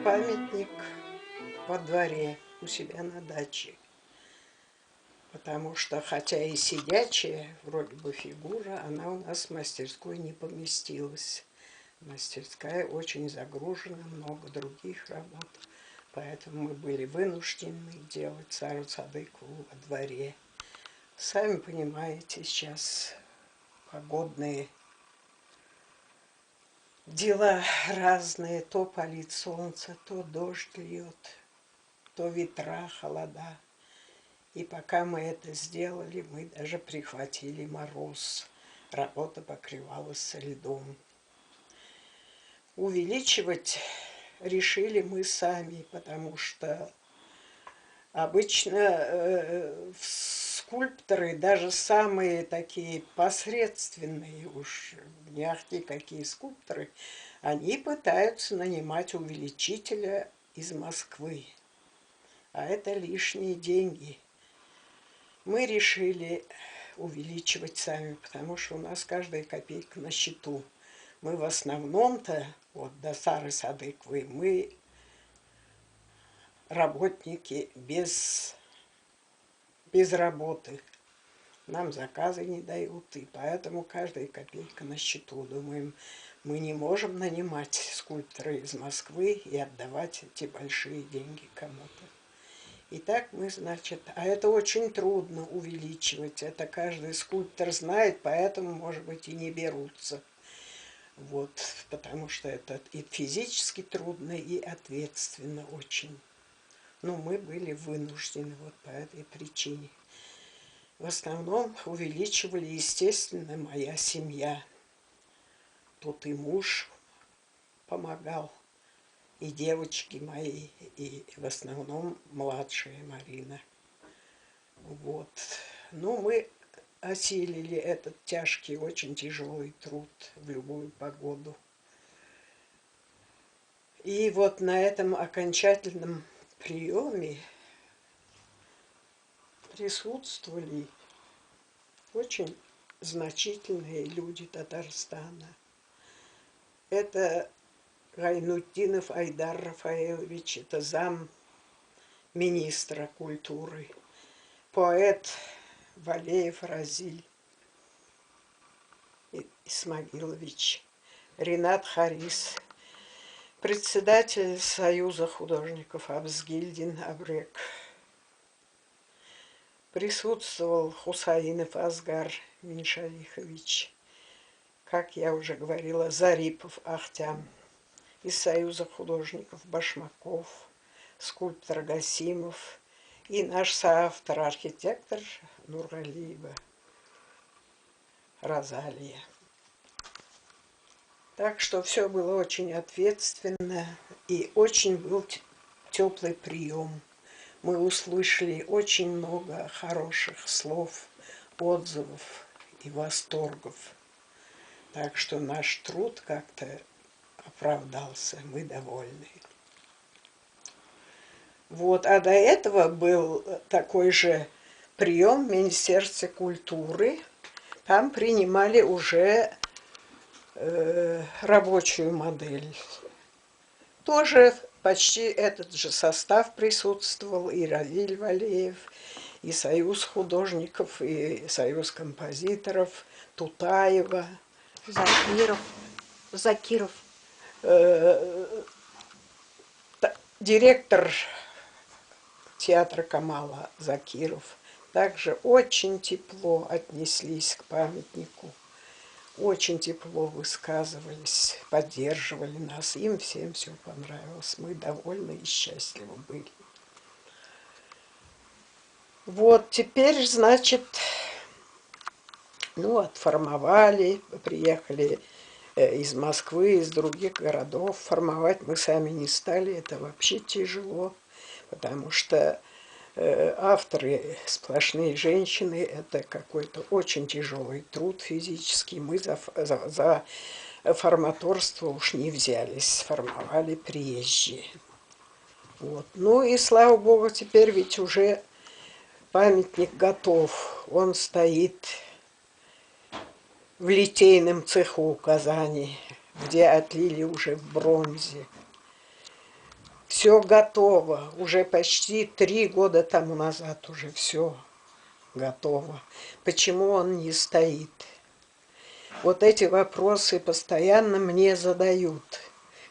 памятник во дворе у себя на даче. Потому что, хотя и сидячая вроде бы фигура, она у нас в мастерской не поместилась. Мастерская очень загружена, много других работ. Поэтому мы были вынуждены делать Сару Садыкову во дворе. Сами понимаете, сейчас погодные дела разные. То палит солнце, то дождь льет, то ветра, холода. И пока мы это сделали, мы даже прихватили мороз. Работа покрывалась льдом. Увеличивать решили мы сами, потому что обычно скульпторы, даже самые такие посредственные, уж не ахти какие скульпторы, они пытаются нанимать увеличителя из Москвы. А это лишние деньги. Мы решили увеличивать сами, потому что у нас каждая копейка на счету. Мы в основном-то, вот до Сары Садыковой, мы работники без работы. Нам заказы не дают, и поэтому каждая копейка на счету. Думаем, мы не можем нанимать скульптора из Москвы и отдавать эти большие деньги кому-то. И так мы, значит, а это очень трудно увеличивать, это каждый скульптор знает, поэтому, может быть, и не берутся. Вот, потому что это и физически трудно, и ответственно очень. Но мы были вынуждены вот по этой причине. В основном увеличивали, естественно, моя семья. Тут и муж помогал, и девочки мои, и в основном младшая Марина. Вот. Ну, мы осилили этот тяжкий, очень тяжелый труд в любую погоду. И вот на этом окончательном приеме присутствовали очень значительные люди Татарстана. Это Гайнутдинов Айдар Рафаэлович, это зам министра культуры, поэт Валеев Разиль Исмагилович, Ринат Харис, председатель Союза художников Абзгильдин Абрек. Присутствовал Хусаинов Асгар Меньшалихович, как я уже говорила, Зарипов Ахтям, из Союза художников Башмаков, скульптор Гасимов и наш соавтор, архитектор Нургалиева Розалия. Так что все было очень ответственно, и очень был теплый прием. Мы услышали очень много хороших слов, отзывов и восторгов. Так что наш труд как-то оправдался, мы довольны. Вот, а до этого был такой же прием в Министерстве культуры. Там принимали уже рабочую модель. Тоже почти этот же состав присутствовал, и Равиль Валеев, и Союз художников, и Союз композиторов, Тутаева. Закиров. Директор театра Камала Закиров. Также очень тепло отнеслись к памятнику, очень тепло высказывались, поддерживали нас. Им всем все понравилось. Мы довольны и счастливы были. Вот теперь, значит, ну, отформовали, приехали из Москвы, из других городов. Формовать мы сами не стали, это вообще тяжело, потому что авторы сплошные женщины, это какой-то очень тяжелый труд физический. Мы за форматорство уж не взялись, формовали приезжие. Вот. Ну и слава богу, теперь ведь уже памятник готов. Он стоит в литейном цеху Казани, где отлили уже в бронзе. Все готово. Уже почти 3 года тому назад уже все готово. Почему он не стоит? Вот эти вопросы постоянно мне задают.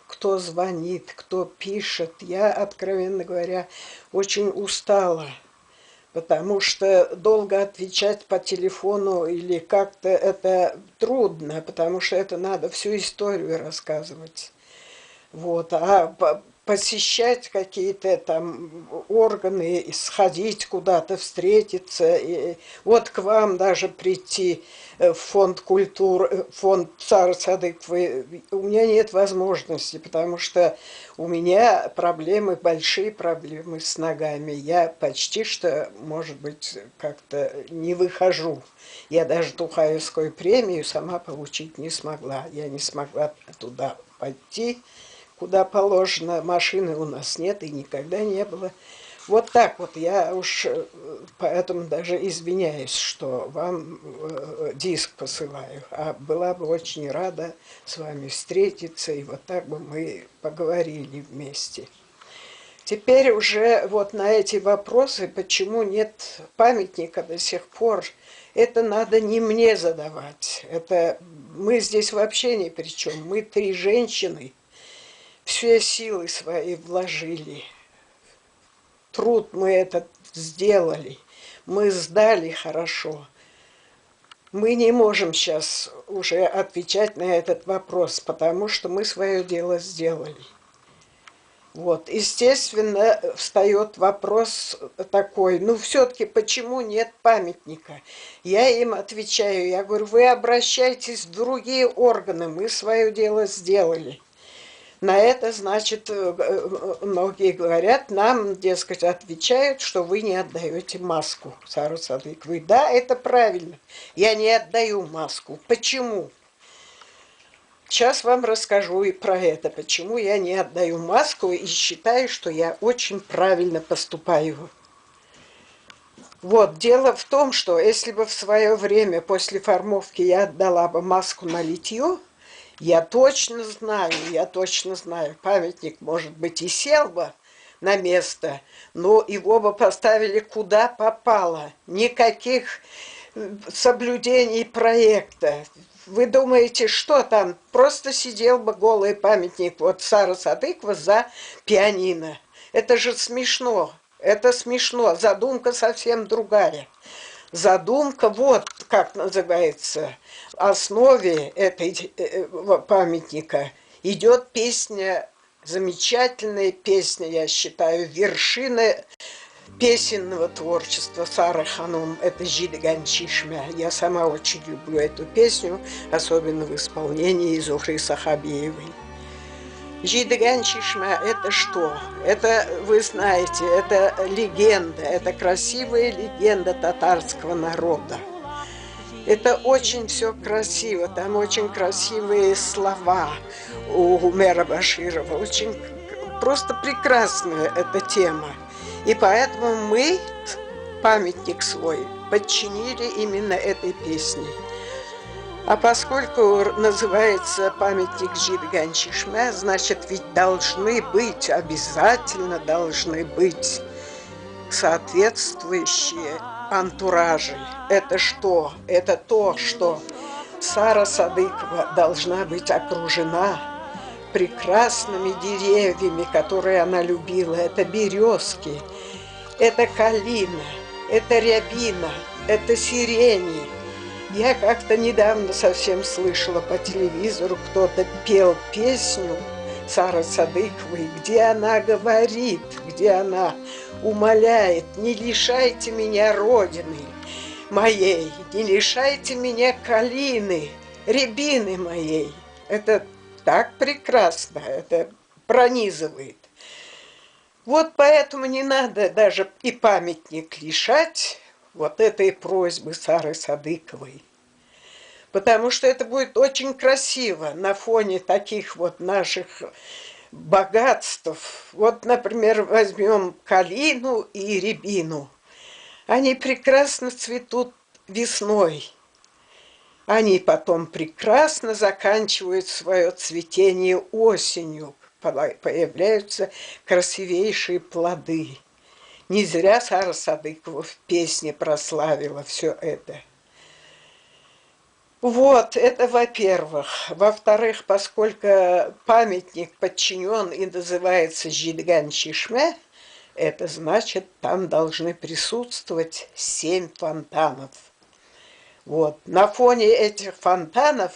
Кто звонит, кто пишет. Я, откровенно говоря, очень устала. Потому что долго отвечать по телефону или как-то это трудно, потому что это надо всю историю рассказывать. Вот, посещать какие-то там органы, и сходить куда-то, встретиться, и вот к вам даже прийти в фонд культуры, фонд Сары Садыковой, у меня нет возможности, потому что у меня проблемы, большие проблемы с ногами. Я почти что, может быть, как-то не выхожу. Я даже Тухаевскую премию сама получить не смогла. Я не смогла туда пойти, куда положено. Машины у нас нет и никогда не было. Вот так вот. Я уж поэтому даже извиняюсь, что вам диск посылаю. А была бы очень рада с вами встретиться, и вот так бы мы поговорили вместе. Теперь уже вот на эти вопросы, почему нет памятника до сих пор, это надо не мне задавать. Это мы здесь вообще ни при чем. Мы 3 женщины, все силы свои вложили. Труд мы этот сделали. Мы сдали хорошо. Мы не можем сейчас уже отвечать на этот вопрос, потому что мы свое дело сделали. Вот, естественно, встает вопрос такой, ну все-таки почему нет памятника? Я им отвечаю, я говорю, вы обращайтесь в другие органы, мы свое дело сделали. На это, значит, многие говорят, нам, дескать, отвечают, что вы не отдаете маску, Сару Садыковой. Да, это правильно, я не отдаю маску. Почему? Сейчас вам расскажу и про это, почему я не отдаю маску и считаю, что я очень правильно поступаю. Вот, дело в том, что если бы в свое время после формовки я отдала бы маску на литье, я точно знаю, памятник, может быть, и сел бы на место, но его бы поставили куда попало. Никаких соблюдений проекта. Вы думаете, что там? Просто сидел бы голый памятник, вот Сара Садыкова за пианино. Это же смешно. Это смешно. Задумка совсем другая. Задумка, вот как называется, в основе этой памятника идет песня, замечательная песня, я считаю, вершина песенного творчества Сары Ханум. Это «Жидган Чишмя». Я сама очень люблю эту песню, особенно в исполнении Зухры Сахабиевой. Жидган Чишмя – это что? Это, вы знаете, это легенда, это красивая легенда татарского народа. Это очень все красиво, там очень красивые слова у Умера Баширова, очень просто прекрасная эта тема. И поэтому мы памятник свой подчинили именно этой песне. А поскольку называется памятник Жидган Чишмя, значит, ведь должны быть, обязательно должны быть соответствующие антуражи. Это что? Это то, что Сара Садыкова должна быть окружена прекрасными деревьями, которые она любила. Это березки, это калина, это рябина, это сирени. Я как-то недавно совсем слышала по телевизору, кто-то пел песню Сары Садыковой, где она говорит, где она умоляет: не лишайте меня родины моей, не лишайте меня калины, рябины моей. Это так прекрасно, это пронизывает. Вот поэтому не надо даже и памятник лишать вот этой просьбы Сары Садыковой. Потому что это будет очень красиво на фоне таких вот наших богатств. Вот, например, возьмем калину и рябину. Они прекрасно цветут весной. Они потом прекрасно заканчивают свое цветение осенью. появляются красивейшие плоды. Не зря Сара Садыкова в песне прославила все это. Вот, это во-первых. Во-вторых, поскольку памятник подчинен и называется Жидган Чишме, это значит, там должны присутствовать 7 фонтанов. Вот. На фоне этих фонтанов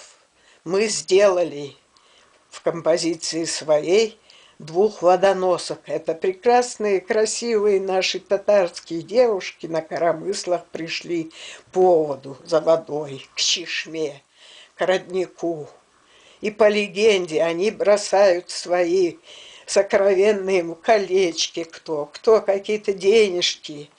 мы сделали в композиции своей 2 водоносок. Это прекрасные, красивые наши татарские девушки на коромыслах пришли по воду за водой, к чишме, к роднику. И по легенде они бросают свои сокровенные колечки, кто какие-то денежки.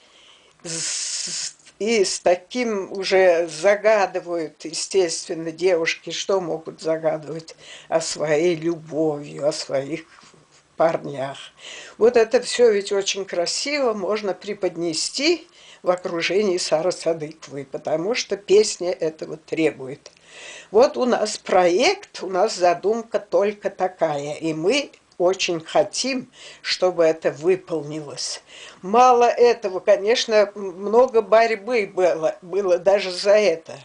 И с таким уже загадывают, естественно, девушки, что могут загадывать о своей любовью, о своих парнях. Вот это все ведь очень красиво можно преподнести в окружении Сары Садыковой, потому что песня этого требует. Вот у нас проект, у нас задумка только такая, и мы очень хотим, чтобы это выполнилось. Мало этого, конечно, много борьбы было даже за это.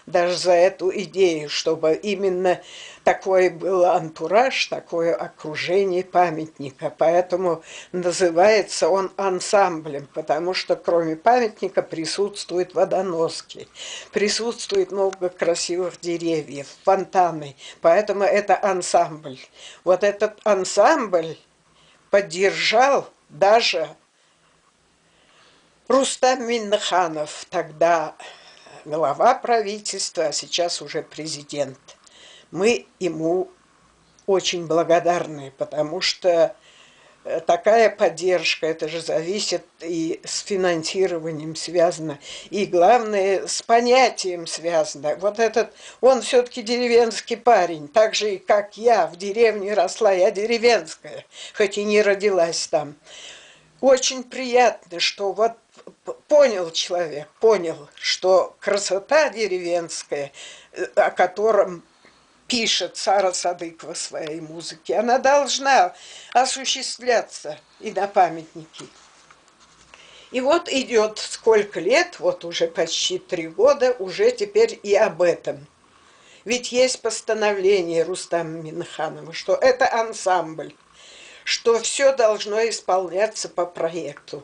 Даже за эту идею, чтобы именно такой был антураж, такое окружение памятника. Поэтому называется он ансамблем, потому что кроме памятника присутствуют водоноски, присутствует много красивых деревьев, фонтаны. Поэтому это ансамбль. Вот этот ансамбль поддержал даже Рустам Миннеханов, тогда глава правительства, а сейчас уже президент. Мы ему очень благодарны, потому что такая поддержка, это же зависит и с финансированием связано, и главное, с понятием связано. Вот этот, он все-таки деревенский парень, так же, и как я в деревне росла, я деревенская, хоть и не родилась там. Очень приятно, что вот понял человек, понял, что красота деревенская, о котором пишет Сара Садыкова в своей музыке, она должна осуществляться и на памятнике. И вот идет сколько лет, вот уже почти 3 года, уже теперь и об этом. Ведь есть постановление Рустама Миннеханова, что это ансамбль, что все должно исполняться по проекту.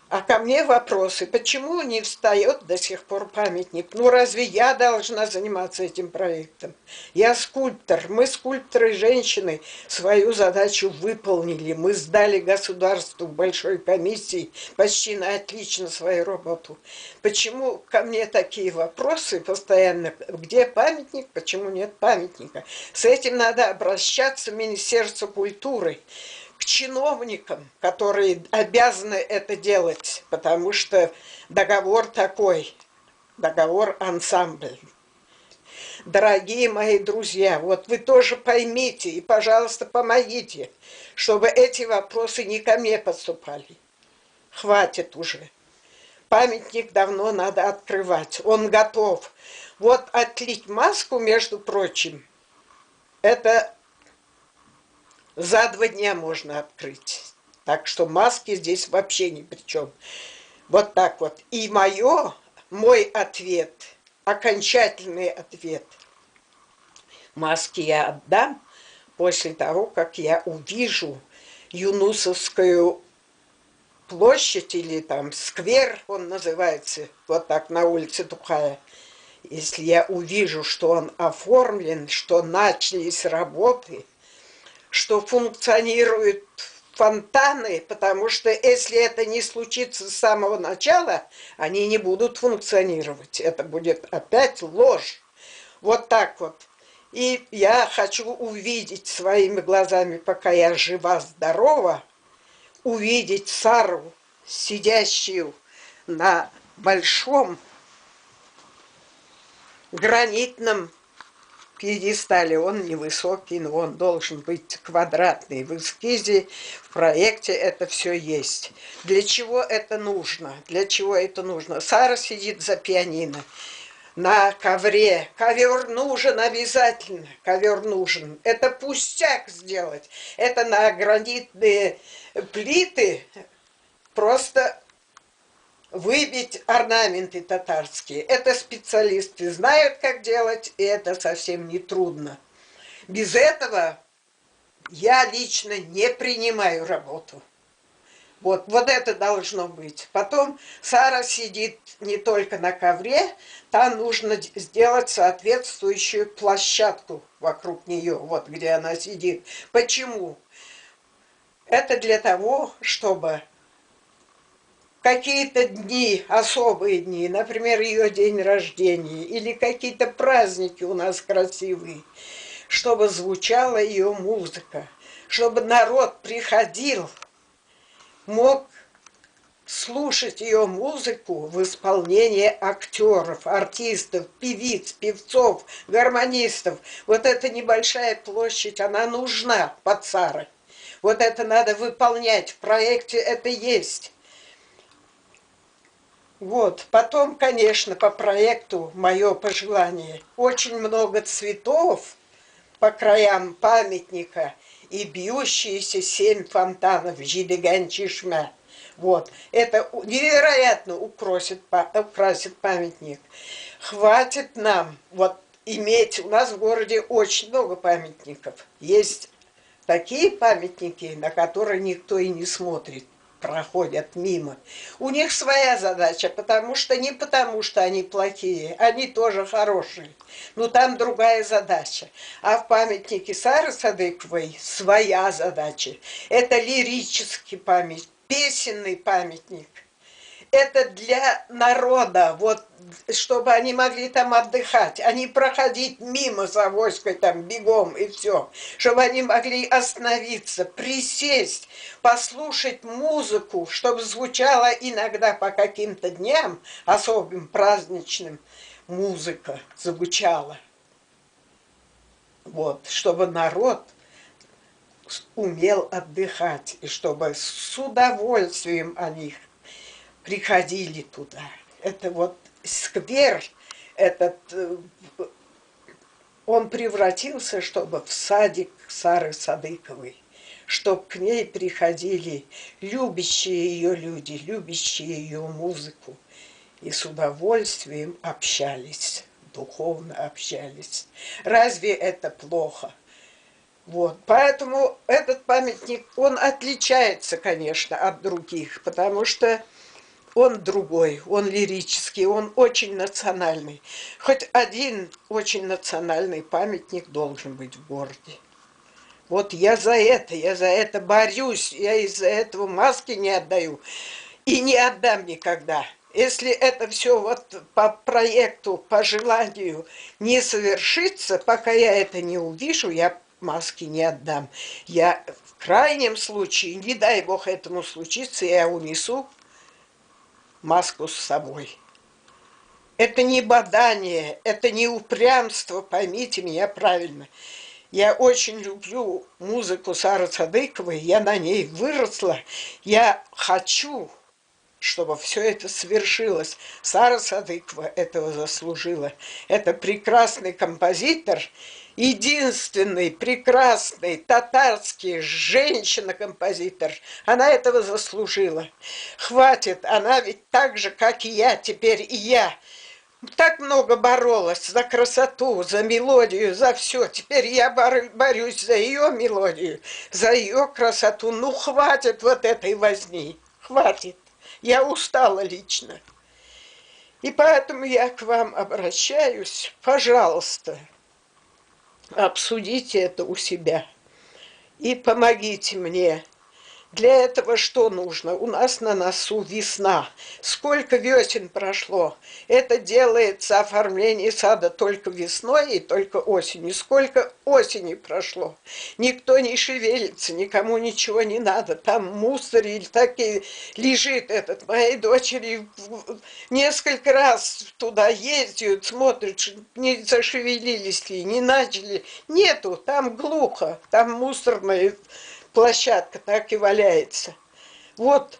А ко мне вопросы, почему не встает до сих пор памятник? Ну разве я должна заниматься этим проектом? Я скульптор, мы скульпторы женщины свою задачу выполнили. Мы сдали государству большой комиссии почти на отлично свою работу. Почему ко мне такие вопросы постоянно? Где памятник, почему нет памятника? С этим надо обращаться в Министерство культуры, к чиновникам, которые обязаны это делать, потому что договор такой, договор ансамбль. Дорогие мои друзья, вот вы тоже поймите и, пожалуйста, помогите, чтобы эти вопросы не ко мне поступали. Хватит уже. Памятник давно надо открывать, он готов. Вот отлить маску, между прочим, это за 2 дня можно открыть. Так что маски здесь вообще ни при чем. Вот так вот. И мой ответ, окончательный ответ. Маски я отдам после того, как я увижу Юнусовскую площадь или там сквер, он называется, вот так на улице Тухая. Если я увижу, что он оформлен, что начались работы, что функционируют фонтаны, потому что если это не случится с самого начала, они не будут функционировать. Это будет опять ложь. Вот так вот. И я хочу увидеть своими глазами, пока я жива-здорова, увидеть Сару, сидящую на большом гранитном пьедестале. Он невысокий, но он должен быть квадратный. В эскизе, в проекте это все есть. Для чего это нужно? Для чего это нужно? Сара сидит за пианино. на ковре. Ковер нужен обязательно, ковер нужен. Это пустяк сделать. Это на гранитные плиты просто выбить орнаменты татарские. Это специалисты знают, как делать, и это совсем не трудно. Без этого я лично не принимаю работу. Вот это должно быть. Потом Сара сидит не только на ковре, там нужно сделать соответствующую площадку вокруг нее, вот где она сидит. Почему? Это для того, чтобы какие-то дни, особые дни, например, ее день рождения, или какие-то праздники у нас красивые, чтобы звучала ее музыка, чтобы народ приходил, мог слушать ее музыку в исполнении актеров, артистов, певиц, певцов, гармонистов. Вот эта небольшая площадь, она нужна под Сарой. Вот это надо выполнять, в проекте это есть. Вот, потом, конечно, по проекту мое пожелание. Очень много цветов по краям памятника и бьющиеся 7 фонтанов Жидыган-Чишмя. Вот, это невероятно украсит памятник. Хватит нам вот иметь, у нас в городе очень много памятников. Есть такие памятники, на которые никто и не смотрит, проходят мимо. У них своя задача, не потому что они плохие, они тоже хорошие, но там другая задача. А в памятнике Сары Садыковой своя задача. Это лирический памятник, песенный памятник. Это для народа, вот, чтобы они могли там отдыхать, а не проходить мимо с авоськой там бегом и все. Чтобы они могли остановиться, присесть, послушать музыку, чтобы звучала иногда по каким-то дням, особым праздничным, музыка звучала. Вот, чтобы народ умел отдыхать, и чтобы с удовольствием они приходили туда. Это вот сквер, он превратился, чтобы в садик Сары Садыковой, чтобы к ней приходили любящие ее люди, любящие ее музыку, и с удовольствием общались, духовно общались. Разве это плохо? Вот, поэтому этот памятник, он отличается, конечно, от других, потому что он другой, он лирический, он очень национальный. Хоть один очень национальный памятник должен быть в городе. Вот я за это борюсь, я из-за этого маски не отдаю и не отдам никогда. Если это все вот по проекту, по желанию не совершится, пока я это не увижу, я маски не отдам. Я в крайнем случае, не дай бог этому случиться, я унесу маску с собой. Это не бадание, это не упрямство, поймите меня правильно. Я очень люблю музыку Сары Садыковой, я на ней выросла. Я хочу, чтобы все это свершилось. Сара Садыкова этого заслужила. Это прекрасный композитор, единственный прекрасный татарский женщина-композитор. Она этого заслужила. Хватит, она ведь так же, как и я, теперь и я, так много боролась за красоту, за мелодию, за все. Теперь я борюсь за ее мелодию, за ее красоту. Ну, хватит вот этой возни, хватит. Я устала лично. И поэтому я к вам обращаюсь. Пожалуйста, обсудите это у себя и помогите мне. Для этого что нужно? У нас на носу весна. Сколько весен прошло? Это делается оформление сада только весной и только осенью. Сколько осени прошло? Никто не шевелится, никому ничего не надо. Там мусор или так и лежит этот. Мои дочери несколько раз туда ездят, смотрят, не зашевелились ли, не начали. Нету, там глухо, там мусорные площадка так и валяется. Вот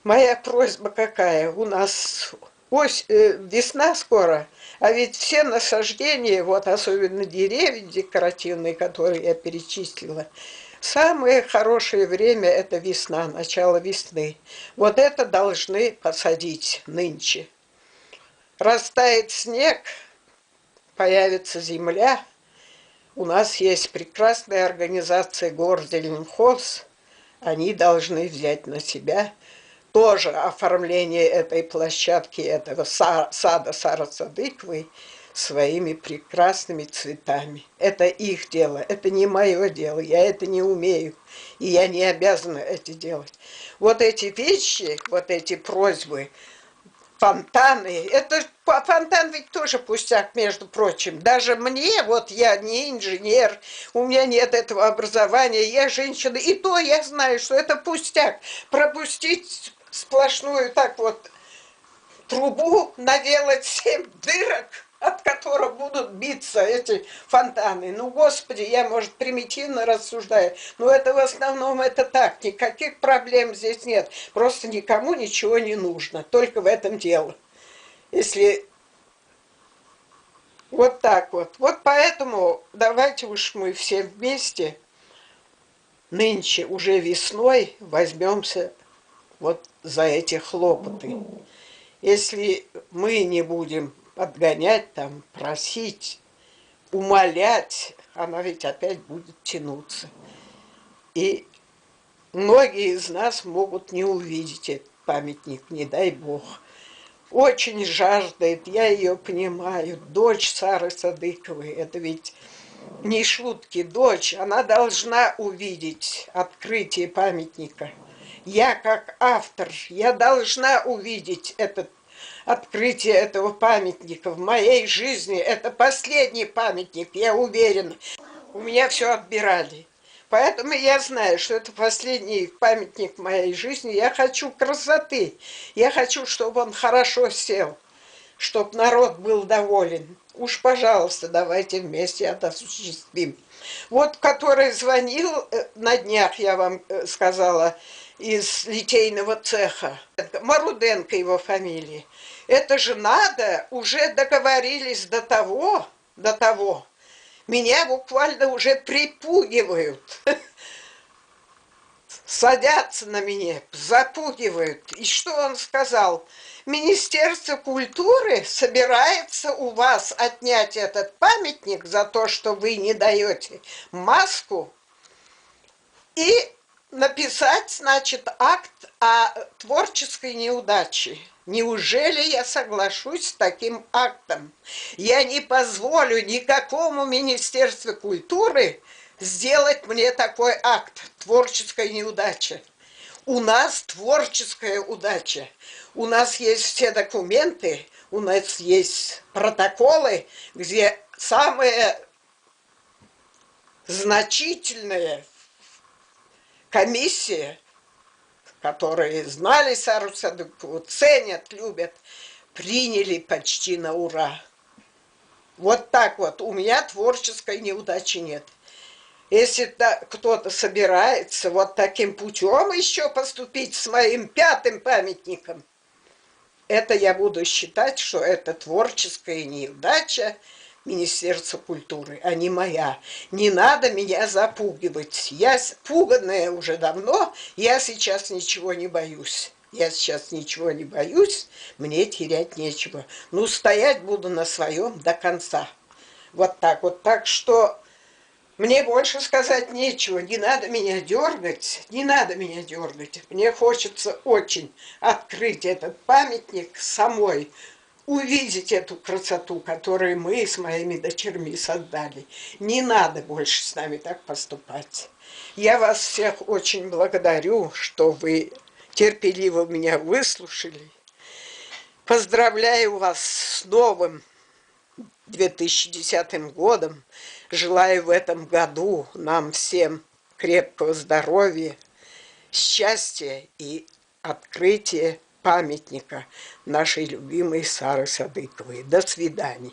моя просьба какая. У нас весна скоро, а ведь все насаждения, вот особенно деревья декоративные, которые я перечислила, самое хорошее время – это весна, начало весны. Вот это должны посадить нынче. Растает снег, появится земля. У нас есть прекрасная организация Горзеленхоз. Они должны взять на себя тоже оформление этой площадки, этого сада Сары-Садыковой своими прекрасными цветами. Это их дело, это не мое дело, я это не умею, и я не обязана это делать. Вот эти вещи, вот эти просьбы, фонтаны, это фонтан ведь тоже пустяк, между прочим. Даже мне, вот я не инженер, у меня нет этого образования, я женщина, и то я знаю, что это пустяк. Пропустить сплошную так вот трубу, наделать 7 дырок, от которых будут биться эти фонтаны. Ну, Господи, я, может, примитивно рассуждаю, но это в основном это так. Никаких проблем здесь нет. Просто никому ничего не нужно. Только в этом дело. Если вот так вот. Вот поэтому давайте уж мы все вместе нынче уже весной возьмемся вот за эти хлопоты. Если мы не будем подгонять там, просить, умолять, она ведь опять будет тянуться. И многие из нас могут не увидеть этот памятник, не дай бог. Очень жаждает, я ее понимаю, дочь Сары Садыковой, это ведь не шутки, дочь, она должна увидеть открытие памятника. Я как автор, я должна увидеть открытие этого памятника в моей жизни. Это последний памятник, я уверена. У меня все отбирали. Поэтому я знаю, что это последний памятник в моей жизни. Я хочу красоты. Я хочу, чтобы он хорошо сел, чтобы народ был доволен. Уж, пожалуйста, давайте вместе это осуществим. Вот, который звонил на днях, я вам сказала, из литейного цеха. Маруденко его фамилия. Это же надо, уже договорились до того. Меня буквально уже припугивают. Садятся на меня, запугивают. И что он сказал? Министерство культуры собирается у вас отнять этот памятник за то, что вы не даете маску, и написать, значит, акт о творческой неудаче. Неужели я соглашусь с таким актом? Я не позволю никакому Министерству культуры сделать мне такой акт творческой неудачи. У нас творческая удача. У нас есть все документы, у нас есть протоколы, где самое значительное комиссия, которые знали Сару Садыкову, ценят, любят, приняли почти на ура. Вот так вот. У меня творческой неудачи нет. Если кто-то собирается вот таким путем еще поступить с моим 5-м памятником, это я буду считать, что это творческая неудача Министерства культуры, а не моя. Не надо меня запугивать. Я пуганная уже давно, я сейчас ничего не боюсь. Мне терять нечего. Ну, стоять буду на своем до конца. Вот так вот. Так что мне больше сказать нечего. Не надо меня дергать. Мне хочется очень открыть этот памятник самой, увидеть эту красоту, которую мы с моими дочерьми создали. Не надо больше с нами так поступать. Я вас всех очень благодарю, что вы терпеливо меня выслушали. Поздравляю вас с новым 2010 годом. Желаю в этом году нам всем крепкого здоровья, счастья и открытия памятника нашей любимой Сары Садыковой. До свидания.